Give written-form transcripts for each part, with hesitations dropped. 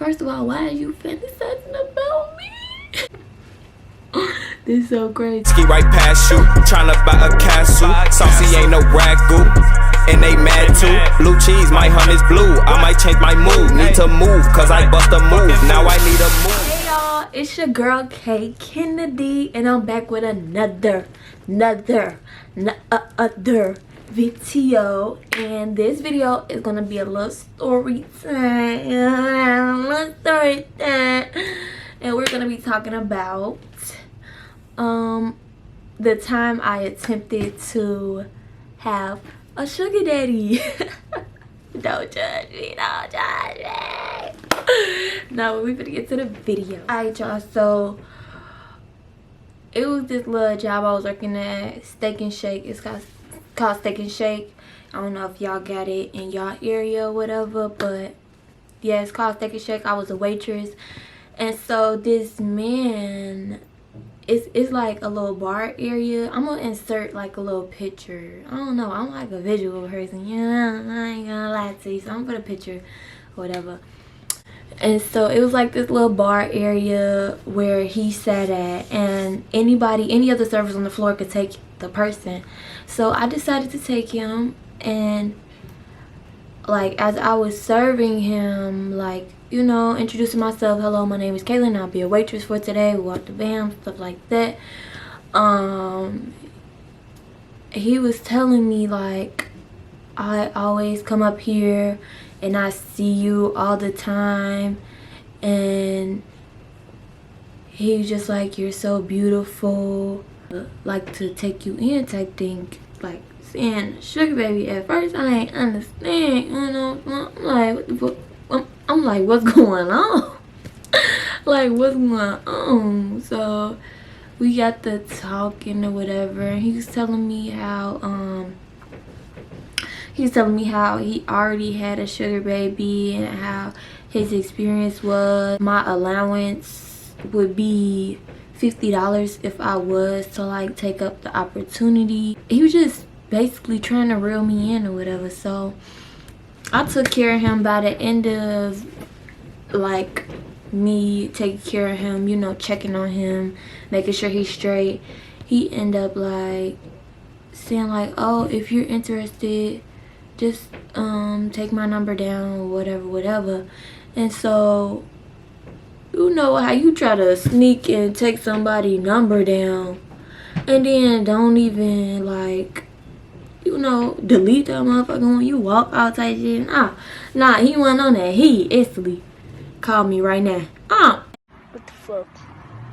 First of all, why are you fantasizing about me? This is so crazy. Ski right past you, tryna buy a castle. Saucy ain't no ragu, and they mad too. Blue cheese, my hunt is blue. I might change my mood. Need to move, cause I bust a move. Now I need a move. Hey y'all, it's your girl K Kennedy, and I'm back with another video. And this video is gonna be a little story time. And we're gonna be talking about the time I attempted to have a sugar daddy. Don't judge me, don't judge me. Now we're gonna get to the video. Alright y'all, so it was this little job I was working at, Steak and Shake. It's called Steak and Shake. I don't know if y'all got it in y'all area or whatever, but yeah, it's called Steak and Shake. I was a waitress. And so this man, it's like a little bar area. I'm gonna insert like a little picture. I don't know, I'm like a visual person, yeah, I ain't gonna lie to you, so I'm gonna put a picture or whatever. And so it was like this little bar area where he sat at, and any other servers on the floor could take the person. So I decided to take him, and like as I was serving him, like, you know, introducing myself, hello, my name is Kaylin, I'll be a waitress for today, walk the bam, stuff like that. He was telling me like, I always come up here and I see you all the time, and he was just like, you're so beautiful, like to take you in type thing. Like saying sugar baby, at first I ain't understand, you know. I'm like, what the fuck? I'm like, what's going on? Like, what's going on? So we got the talking or whatever, and he was telling me how he already had a sugar baby and how his experience was. My allowance would be $50 if I was to like take up the opportunity. He was just basically trying to reel me in or whatever. So I took care of him. By the end of like me taking care of him, you know, checking on him, making sure he's straight, he ended up like saying like, oh, if you're interested, just take my number down, whatever. And so, you know how you try to sneak and take somebody's number down and then don't even like, you know, delete that motherfucker when you walk out type shit. Nah, he wasn't on that. He instantly called me right now. What the fuck?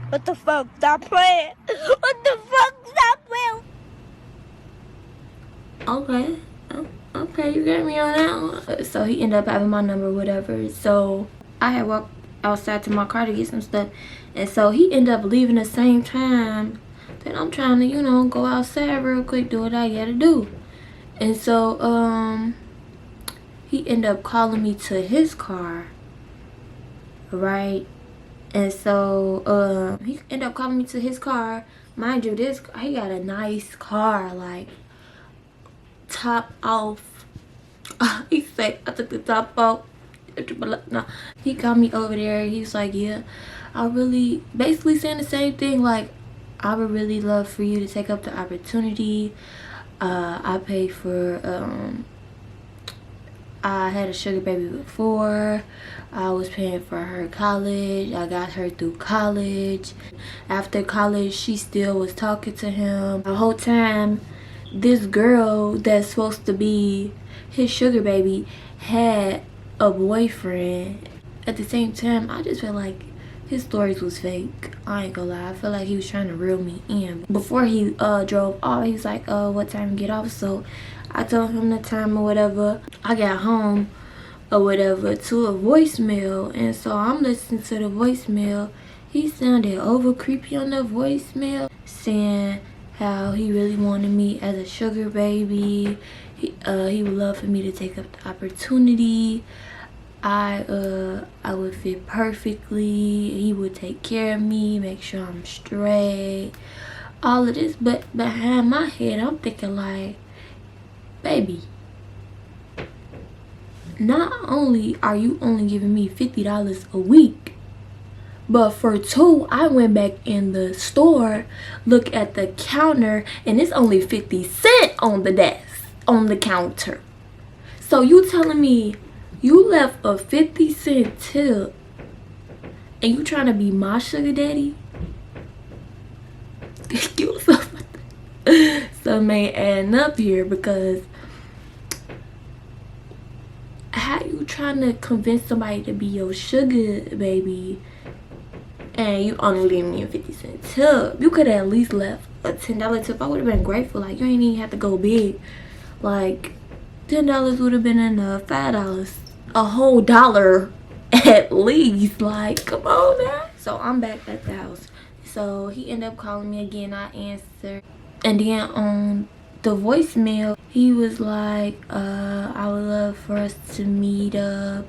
What the fuck? Stop playing. What the fuck? Stop playing. Okay. Okay, you got me on that one. So he ended up having my number, whatever. So I had walked outside to my car to get some stuff, and so he ended up leaving the same time that I'm trying to, you know, go outside real quick, do what I gotta do. And so he ended up calling me to his car, right? And so he ended up calling me to his car. Mind you, he got a nice car, like top off. He said, I took the top off. No, he called me over there. He's like, yeah, I really, basically saying the same thing, like, I would really love for you to take up the opportunity. I paid for I had a sugar baby before. I was paying for her college. I got her through college. After college, she still was talking to him. The whole time, this girl that's supposed to be his sugar baby had a boyfriend. At the same time, I just felt like his stories was fake. I ain't gonna lie, I feel like he was trying to reel me in. Before he drove off, he was like, what time you get off? So I told him the time or whatever. I got home or whatever to a voicemail, and so I'm listening to the voicemail. He sounded over creepy on the voicemail, saying how he really wanted me as a sugar baby. He would love for me to take up the opportunity. I would fit perfectly. He would take care of me, make sure I'm straight, all of this. But behind my head, I'm thinking like, baby, not only are you only giving me $50 a week, but for 2, I went back in the store, look at the counter, and it's only 50 cents on the desk, on the counter. So you telling me you left a 50-cent tip and you trying to be my sugar daddy? Something ain't adding up here, because how you trying to convince somebody to be your sugar baby and you only leave me a 50-cent tip? You could have at least left a $10 tip. I would have been grateful. Like, you ain't even have to go big. Like, $10 would have been enough. $5, a whole dollar at least. Like, come on now. So I'm back at the house. So he ended up calling me again. I answered, and then on the voicemail he was like, I would love for us to meet up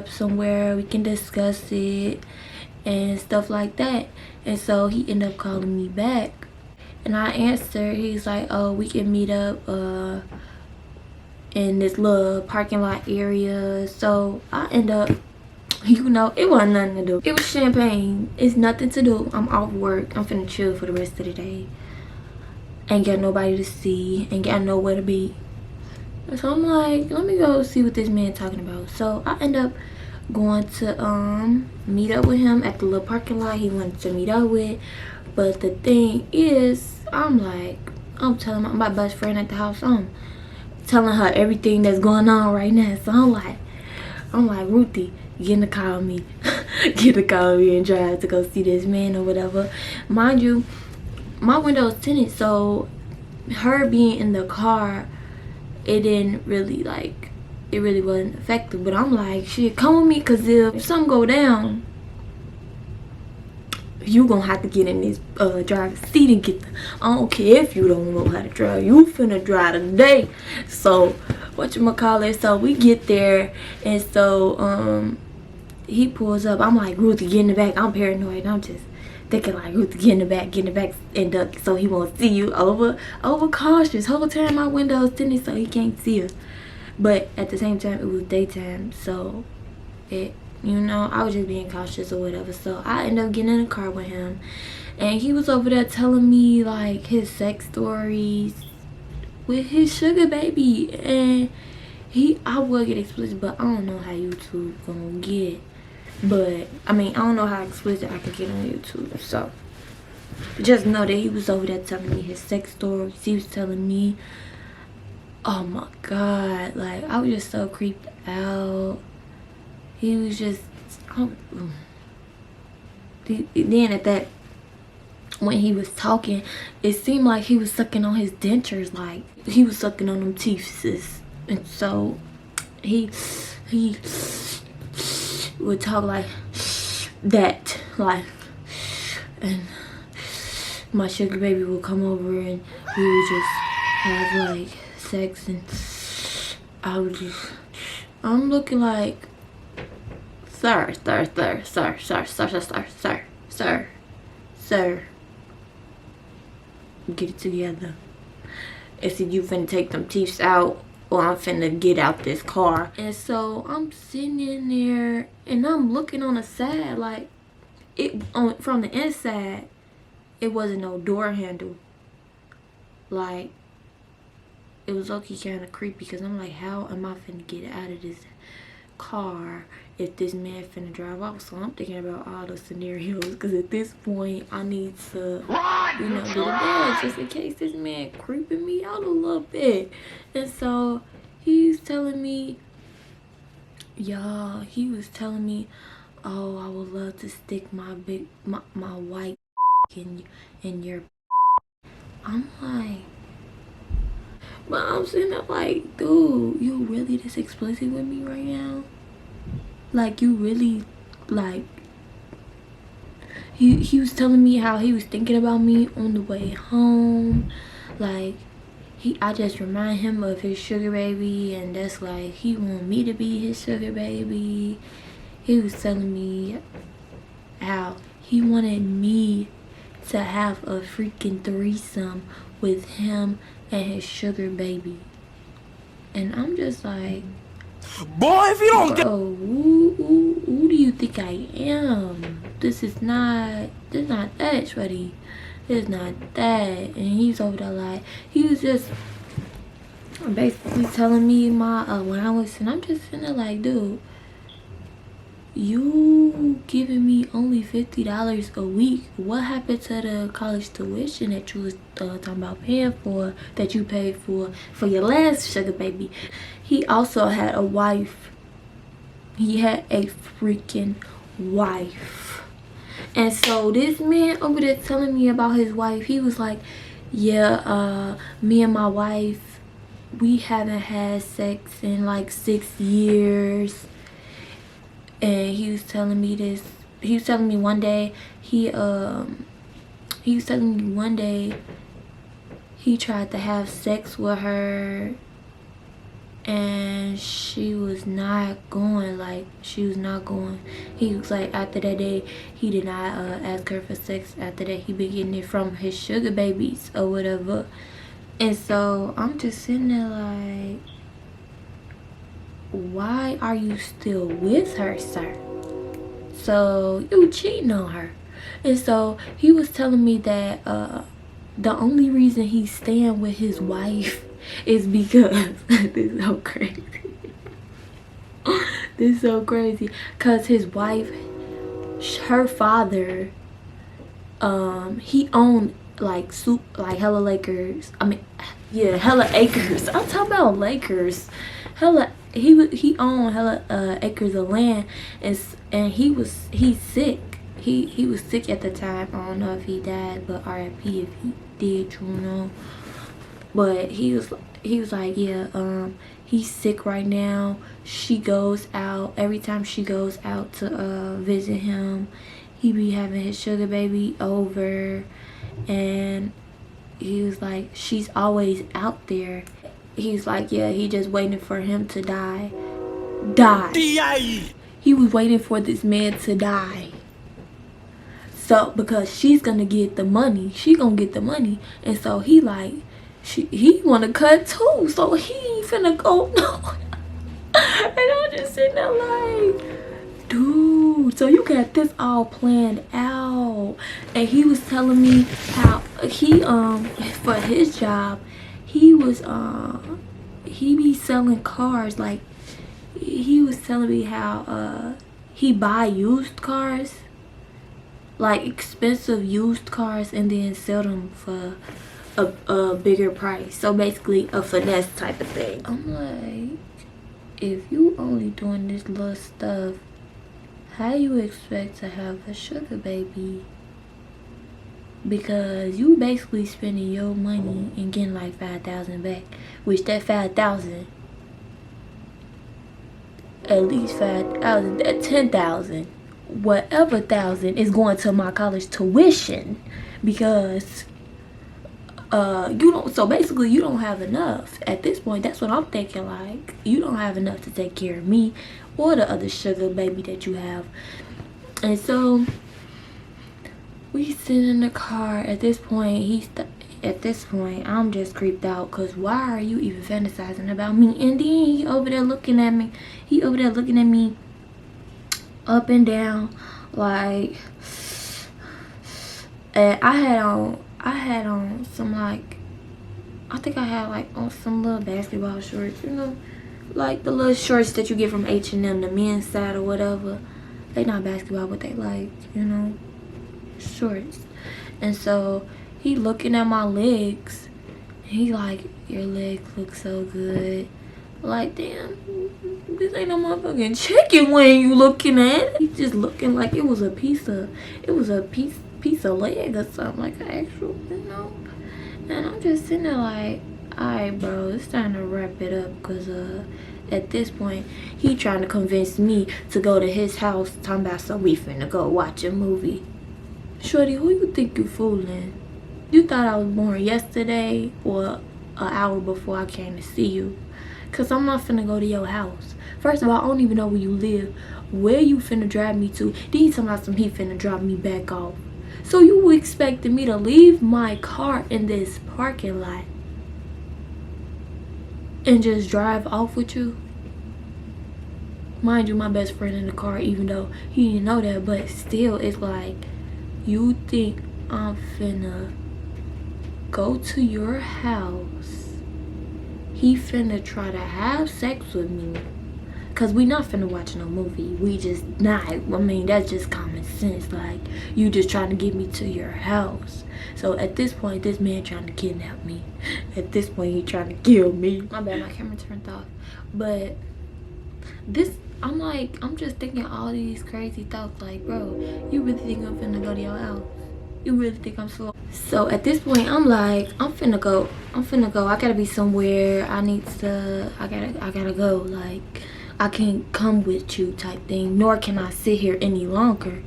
somewhere, we can discuss it and stuff like that. And so he ended up calling me back, and I answered. He's like, oh, we can meet up in this little parking lot area. So I end up, you know, it wasn't nothing to do. It was champagne. It's nothing to do. I'm off work. I'm finna chill for the rest of the day. Ain't got nobody to see. Ain't got nowhere to be. So I'm like, let me go see what this man talking about. So I end up going to meet up with him at the little parking lot he wanted to meet up with. But the thing is, I'm telling my best friend at the house, I'm telling her everything that's going on right now. So I'm like, Ruthie, get in the car with me. Get in the car with me and drive to go see this man or whatever. Mind you, my window is tinted, so her being in the car, it didn't really, like, it really wasn't effective. But I'm like, shit, come with me, because if something go down, you gonna have to get in this driver's seat and get the, I don't care if you don't know how to drive, you finna drive today. So whatchamacallit, so we get there, and so he pulls up. I'm like, Ruthie, get in the back. I'm paranoid. I'm just thinking like, Ruthie, get in the back and duck, so he won't see you. Over cautious. Whole time my window's tinted, so he can't see her. But at the same time, it was daytime, so it, you know, I was just being cautious or whatever. So I ended up getting in the car with him, and he was over there telling me like his sex stories with his sugar baby. And I will get explicit, but I don't know how YouTube gonna get. But I mean, I don't know how explicit I can get on YouTube. So just know that he was over there telling me his sex stories. He was telling me, oh my god, like, I was just so creeped out. He was just, then at that, when he was talking, it seemed like he was sucking on his dentures, like he was sucking on them teeth, sis. And so he would talk like that, like, and my sugar baby would come over and we would just have like sex, and I'm looking like, sir, get it together. It's either you finna take them teeth out or I'm finna get out this car. And so I'm sitting in there and I'm looking on the side, like, from the inside, it wasn't no door handle. Like, it was okay, kind of creepy, because I'm like, how am I finna get out of this car if this man finna drive off? So I'm thinking about all the scenarios, because at this point I need to, you know, get a bed just in case this man creeping me out a little bit. And so he's telling me, y'all, he was telling me, oh, I would love to stick my white in your. I'm like, but I'm sitting there like, dude, you really this explicit with me right now? Like, you really, like, he was telling me how he was thinking about me on the way home. Like, I just remind him of his sugar baby, and that's like, he want me to be his sugar baby. He was telling me how he wanted me to have a freaking threesome with him and his sugar baby. And I'm just like, boy, if you don't get bro, who do you think I am? This is not that, shorty. This is not that. And he's over there like, he was just basically telling me my allowance, and I'm just sitting there like, dude, you giving me only $50 a week. What happened to the college tuition that you was talking about paying for, that you paid for your last sugar baby? He also had a wife. He had a freaking wife. And so this man over there telling me about his wife, he was like, yeah, me and my wife, we haven't had sex in like 6 years. And he was telling me this. He was telling me one day he was telling me one day he tried to have sex with her, and she was not going. Like, she was not going. He was like, after that day, he did not ask her for sex. After that, he been getting it from his sugar babies or whatever. And so I'm just sitting there like, why are you still with her, sir? So you cheating on her. And so he was telling me that the only reason he's staying with his wife is because this is so crazy. This is so crazy. Cause his wife, her father, he owned like hella Lakers. I mean, yeah, hella acres. I'm talking about Lakers. Hella, he owned hella acres of land, and he's sick. He was sick at the time. I don't know if he died, but R.I.P. if he did, you know. But he was like, yeah, he's sick right now. She goes out every time she goes out to visit him. He be having his sugar baby over, and he was like, she's always out there. He's like, yeah, he just waiting for him to die. He was waiting for this man to die. So, because she's gonna get the money. She gonna get the money. And so he like, he wanna cut too. So he ain't finna go, no. And I'm just sitting there like, dude, so you got this all planned out. And he was telling me how he, for his job, he was he be selling cars. Like, he was telling me how he buy used cars, like expensive used cars, and then sell them for a bigger price. So basically a finesse type of thing. I'm like, if you only doing this little stuff, how you expect to have a sugar baby? Because you basically spending your money and getting like 5,000 back, which that 5,000, at least 5,000, that 10,000, whatever thousand is going to my college tuition, because you don't. So basically, you don't have enough at this point. That's what I'm thinking. Like, you don't have enough to take care of me or the other sugar baby that you have. And so we sit in the car. At this point, I'm just creeped out, because why are you even fantasizing about me? And then he over there looking at me. He over there looking at me up and down, like. And I had on some, like, I think I had like on some little basketball shorts, you know, like the little shorts that you get from H&M, the men's side or whatever. They not basketball, but they like, you know, shorts. And so he looking at my legs. He like, your legs look so good. Like, damn, this ain't no motherfucking chicken wing you looking at. He just looking like it was a piece of leg or something, like an actual, you know. And I'm just sitting there like, alright, bro, it's time to wrap it up, because at this point he trying to convince me to go to his house, talking about, so we finna go watch a movie. Shorty, who you think you fooling? You thought I was born yesterday or an hour before I came to see you? Because I'm not finna go to your house. First of all, I don't even know where you live. Where you finna drive me to? Then you talking about some he finna drop me back off. So you expected me to leave my car in this parking lot and just drive off with you. Mind you, my best friend in the car, even though he didn't know that, but still, it's like, you think I'm finna go to your house, he finna try to have sex with me, cause we not finna watch no movie, we just not, I mean, that's just common sense, like, you just trying to get me to your house. So at this point, this man trying to kidnap me. At this point, he trying to kill me. My bad, my camera turned off. But this, I'm like, I'm just thinking all these crazy thoughts, like, bro, you really think I'm finna go to your house? You really think I'm slow? So at this point, I'm like, I'm finna go. I gotta be somewhere. I gotta go. Like, I can't come with you type thing, nor can I sit here any longer.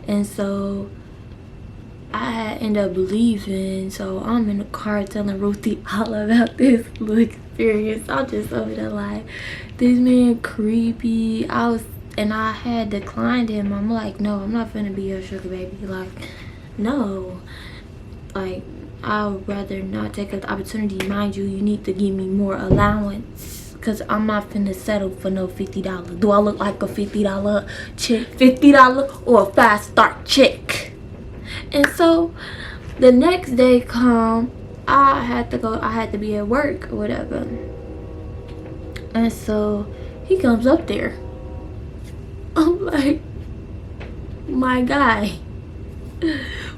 And so I end up leaving. So I'm in the car telling Ruthie all about this little experience. I'm just over there like, this man creepy. I had declined him. I'm like, no, I'm not finna be your sugar baby. Like, no. Like, I would rather not take the opportunity. Mind you, you need to give me more allowance, cause I'm not finna settle for no $50. Do I look like a $50 chick? $50 or a 5-star chick? And so the next day come, I had to be at work or whatever. And so he comes up there. I'm like, my guy,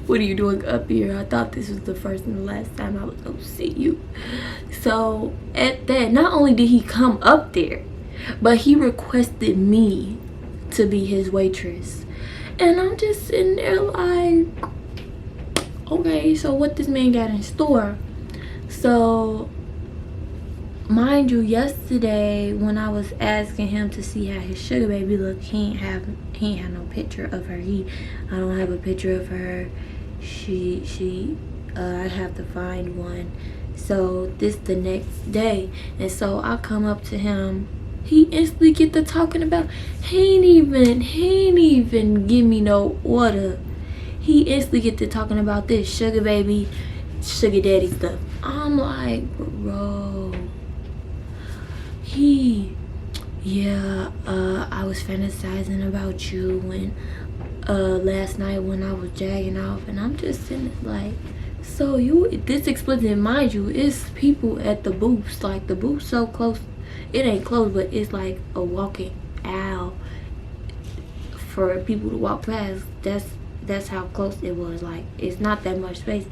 what are you doing up here? I thought this was the first and the last time I was gonna see you. So at that, not only did he come up there, but he requested me to be his waitress. And I'm just sitting there like, okay, so what this man got in store? So mind you, yesterday when I was asking him to see how his sugar baby looked, he ain't have no picture of her. I don't have a picture of her. I have to find one. So this the next day, and so I come up to him. He instantly get to talking about, he ain't even give me no order. He instantly get to talking about this sugar baby, sugar daddy stuff. I'm like, bro. I was fantasizing about you when last night when I was jagging off, and I'm just sitting there like, so this explicit, mind you, it's people at the booths, like the booth's so close. It ain't close, but it's like a walking aisle for people to walk past. That's how close it was. Like, it's not that much space.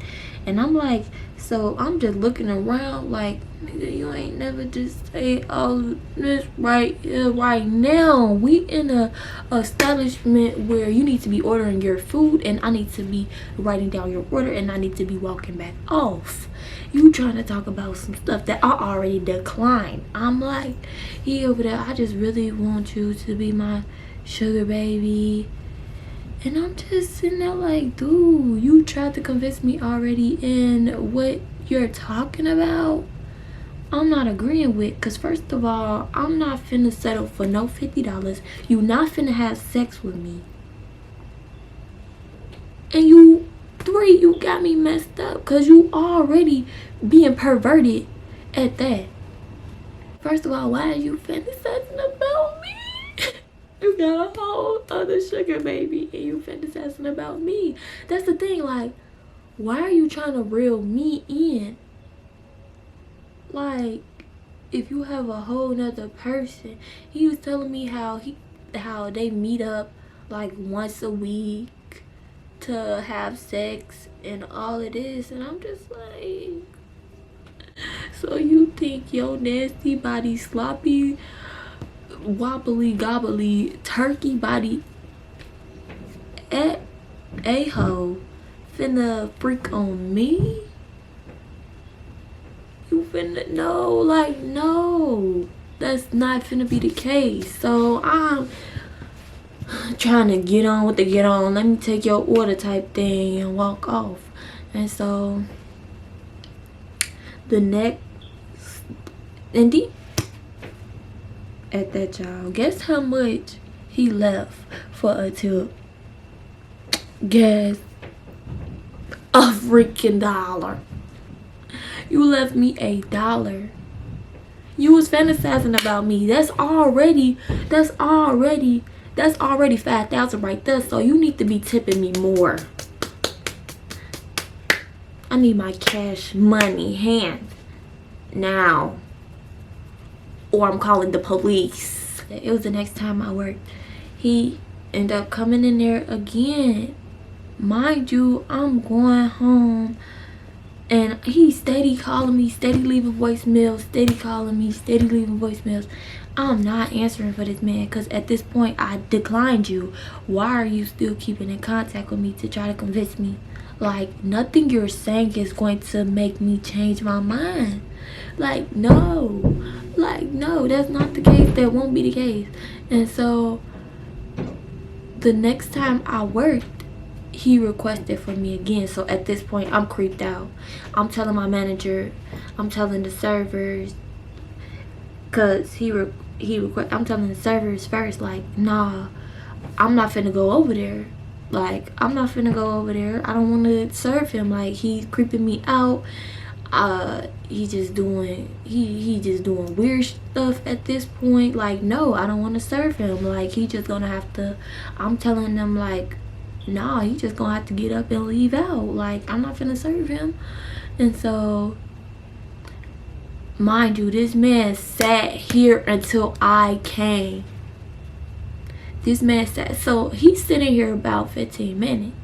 And I'm like, so I'm just looking around like, nigga, you ain't never just say all this right here, right now. We in a establishment where you need to be ordering your food, and I need to be writing down your order, and I need to be walking back off. You trying to talk about some stuff that I already declined. I'm like, he over there, I just really want you to be my sugar baby. And I'm just sitting there like, dude, you tried to convince me already in what you're talking about. I'm not agreeing with, because first of all, I'm not finna settle for no $50. You not finna have sex with me. And you got me messed up, because you already being perverted at that. First of all, why are you fantasizing about me? You got a whole other sugar baby and you fantasizing about me. That's the thing, like, why are you trying to reel me in? Like, if you have a whole nother person. He was telling me how they meet up like once a week to have sex and all it is, and I'm just like, so you think your nasty body, sloppy, wobbly gobbly turkey body a-ho finna freak on me? You finna, no, that's not finna be the case. So I'm trying to get on with the get on, let me take your order type thing and walk off. And so the next, indeed, at that, y'all, guess how much he left for a tip? Guess, a freaking $1. You left me $1. You was fantasizing about me. That's already 5,000 right there. So you need to be tipping me more. I need my cash money hand now, or I'm calling the police. It was the next time I worked. He ended up coming in there again. Mind you, I'm going home and he steady calling me, steady leaving voicemails, steady calling me, steady leaving voicemails. I'm not answering for this man because at this point I declined you. Why are you still keeping in contact with me to try to convince me? Like, nothing you're saying is going to make me change my mind. Like, no, that's not the case. That won't be the case. And so the next time I worked, he requested for me again. So at this point, I'm creeped out. I'm telling my manager, I'm telling the servers, cause I'm telling the servers first, like, nah, I'm not finna go over there. Like, I'm not finna go over there. I don't want to serve him. Like, he's creeping me out. He just doing weird stuff at this point. Like, no, I don't want to serve him. Like, he just gonna have to. I'm telling them, like, nah, he just gonna have to get up and leave out. Like, I'm not finna serve him. And so, mind you, this man sat here until I came. This man sat, so he's sitting here about 15 minutes,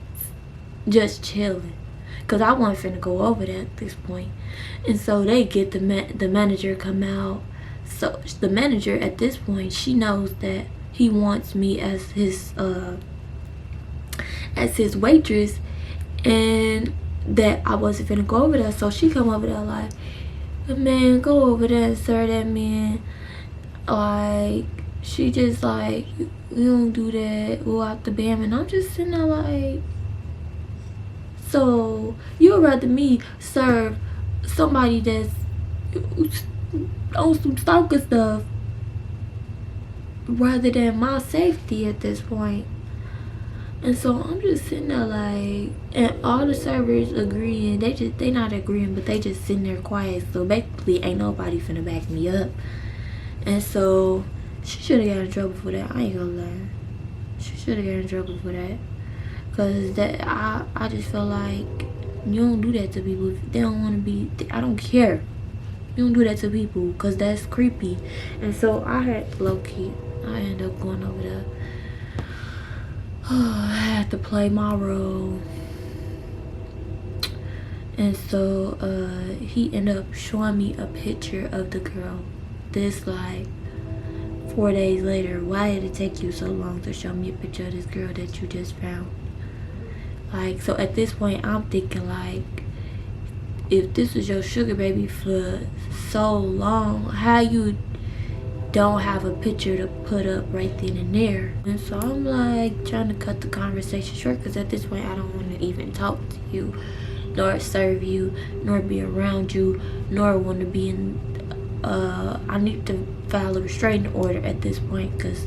just chilling. Cause I wasn't finna go over there at this point. And so they get the manager come out. So the manager at this point, she knows that he wants me as his waitress, and that I wasn't finna go over there. So she come over there like, man, go over there and serve that man. Like, she just like, you don't do that, go out the bam. And I'm just sitting there like, so you would rather me serve somebody that's on some stalker stuff rather than my safety at this point? And so I'm just sitting there like, and all the servers agreeing. They not agreeing, but they just sitting there quiet. So basically ain't nobody finna back me up. And so she should have got in trouble for that. I ain't gonna lie. She should have got in trouble for that. Cause that I just feel like you don't do that to people if they don't want to be. I don't care. You don't do that to people, cause that's creepy. And so I had low key. I ended up going over there. I had to play my role. And so he ended up showing me a picture of the girl. This like 4 days later. Why did it take you so long to show me a picture of this girl that you just found? Like, so at this point, I'm thinking like, if this was your sugar baby for so long, how you don't have a picture to put up right then and there? And so I'm like trying to cut the conversation short, because at this point I don't want to even talk to you, nor serve you, nor be around you, nor want to be in I need to file a restraining order at this point, because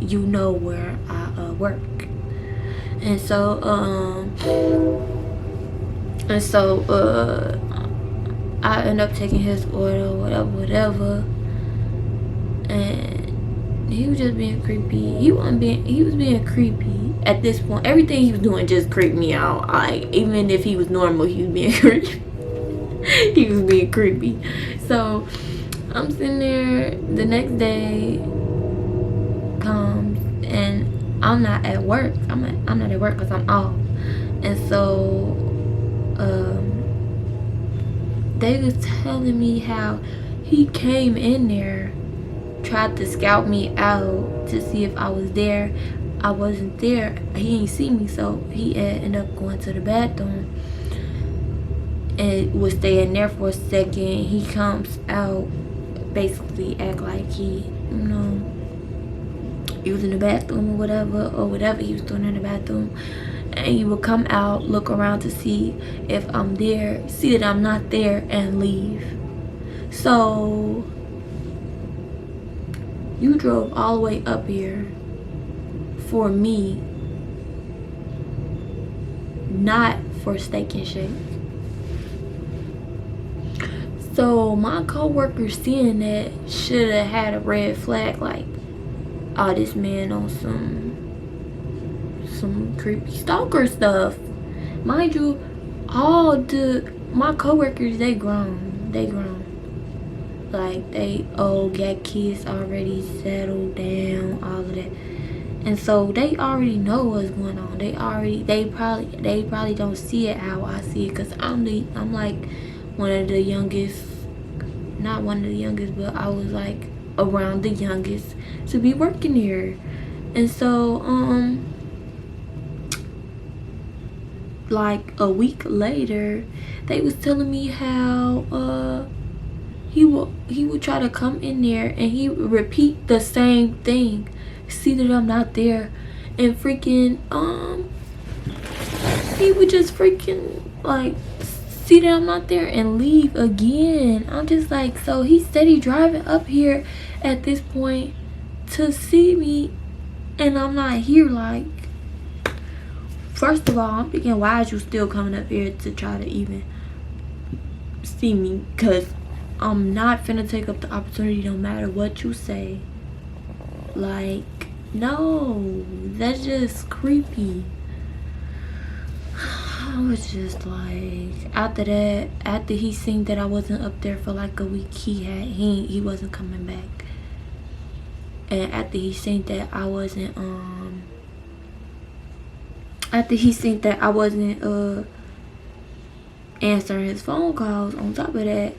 you know where I work. And so I end up taking his order, whatever. And he was just being creepy. He was being creepy at this point. Everything he was doing just creeped me out. Like, even if he was normal, he was being creepy. He was being creepy. So I'm sitting there, the next day comes and I'm not at work. I'm not at work because I'm off. And so they was telling me how he came in there, tried to scout me out to see if I was there. I wasn't there. He ain't see me, so he ended up going to the bathroom and was staying there for a second. He comes out, basically act like he was in the bathroom or whatever he was doing in the bathroom. And he would come out, look around to see if I'm there, see that I'm not there, and leave. So you drove all the way up here for me, not for Steak and Shake. So my coworker seeing that should have had a red flag, like, oh, this man on some creepy stalker stuff. Mind you, my coworkers, they grown. Like, they all got kids already, settled down, all of that. And so they already know what's going on. They probably don't see it how I see it, because I'm like one of the youngest, not one of the youngest, but I was like around the youngest to be working here. And so like a week later, they was telling me how he would try to come in there and he would repeat the same thing, see that I'm not there, and freaking he would just freaking like see that I'm not there and leave again. I'm just like, so he steady driving up here at this point to see me and I'm not here. Like, first of all, I'm thinking, why is you still coming up here to try to even see me? Because I'm not finna take up the opportunity no matter what you say. Like, no, that's just creepy. I was just like, after that, after he seen that I wasn't up there for like a week, he wasn't coming back. And after he seen that I wasn't answering his phone calls, on top of that,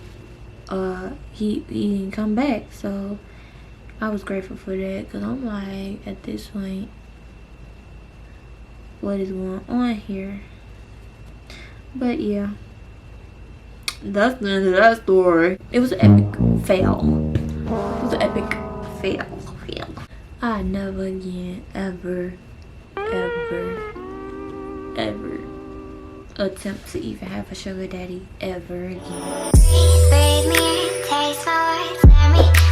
he didn't come back. So I was grateful for that, because I'm like, at this point, what is going on here? But yeah, that's the end of that story. It was an epic fail. I never again, ever attempt to even have a sugar daddy ever again. Breathe me, taste my words, let me